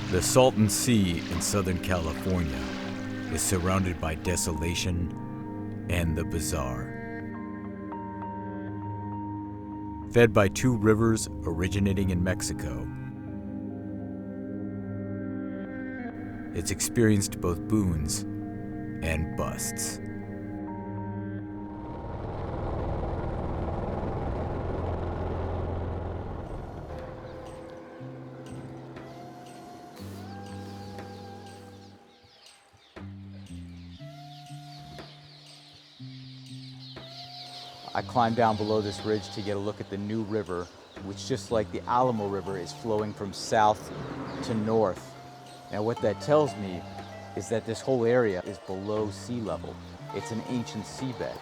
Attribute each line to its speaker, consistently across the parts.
Speaker 1: The Salton Sea in Southern California is surrounded by desolation and the bizarre. Fed by two rivers originating in Mexico, it's experienced both boons and busts.
Speaker 2: I climbed down below this ridge to get a look at the new river, which, just like the Alamo River, is flowing from south to north. Now what that tells me is that this whole area is below sea level. It's an ancient seabed.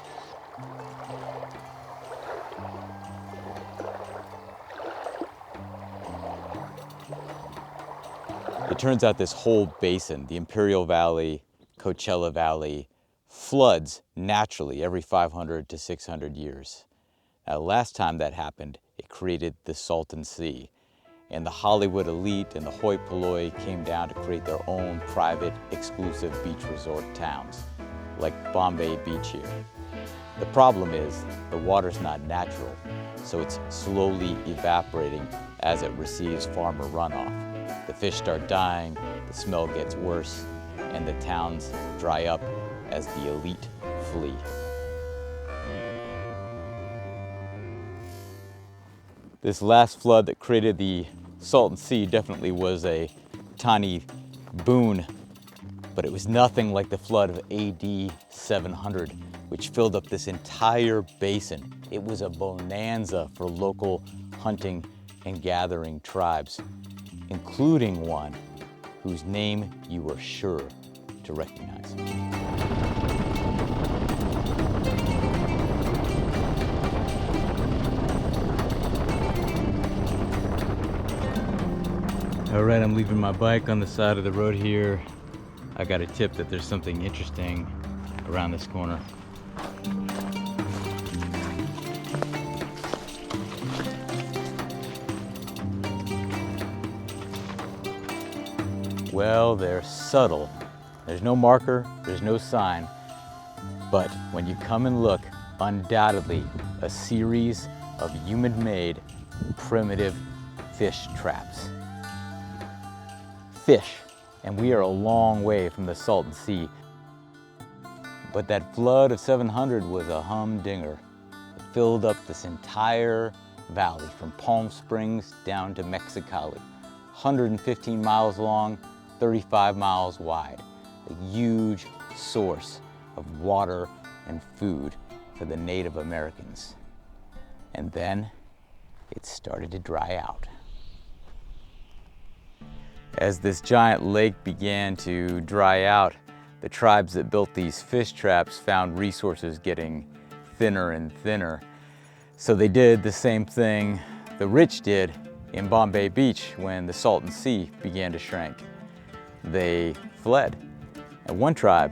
Speaker 2: It turns out this whole basin, the Imperial Valley, Coachella Valley, floods naturally every 500 to 600 years. Now, last time that happened, it created the Salton Sea. And the Holllywood elite and the hoi polloi came down to create their own private, exclusive beach resort towns, like Bombay Beach here. The problem is the water's not natural, so it's slowly evaporating as it receives farmer runoff. The fish start dying, the smell gets worse, and the towns dry up as the elite flee. This last flood that created the Salton Sea definitely was a tiny boon, but it was nothing like the flood of AD 700, which filled up this entire basin. It was a bonanza for local hunting and gathering tribes, including one whose name you were sure to recognize. All right, I'm leaving my bike on the side of the road here. I got a tip that there's something interesting around this corner. Well, they're subtle. There's no marker, there's no sign, but when you come and look, undoubtedly a series of human-made primitive fish traps. Fish, and we are a long way from the Salton Sea. But that flood of 700 was a humdinger. It filled up this entire valley from Palm Springs down to Mexicali. 115 miles long, 35 miles wide. A huge source of water and food for the Native Americans. And then it started to dry out. As this giant lake began to dry out, the tribes that built these fish traps found resources getting thinner and thinner. So they did the same thing the rich did in Bombay Beach when the Salton Sea began to shrink. They fled. And one tribe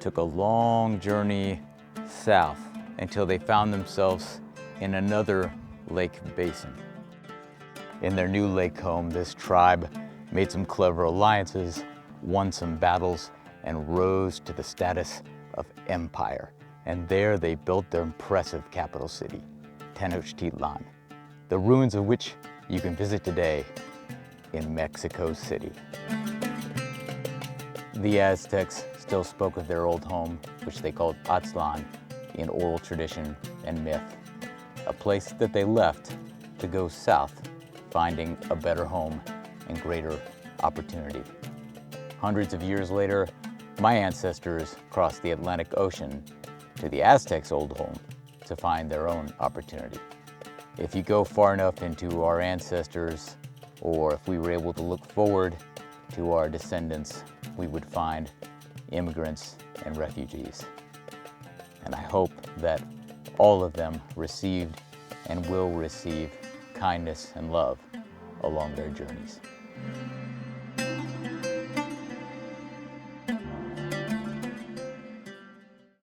Speaker 2: took a long journey south until they found themselves in another lake basin. In their new lake home, this tribe made some clever alliances, won some battles, and rose to the status of empire. And there they built their impressive capital city, Tenochtitlan, the ruins of which you can visit today in Mexico City. The Aztecs still spoke of their old home, which they called Aztlan, in oral tradition and myth, a place that they left to go south, finding a better home and greater opportunity. Hundreds of years later, my ancestors crossed the Atlantic Ocean to the Aztecs' old home to find their own opportunity. If you go far enough into our ancestors, or if we were able to look forward to our descendants, we would find immigrants and refugees. And I hope that all of them received and will receive kindness and love along their journeys.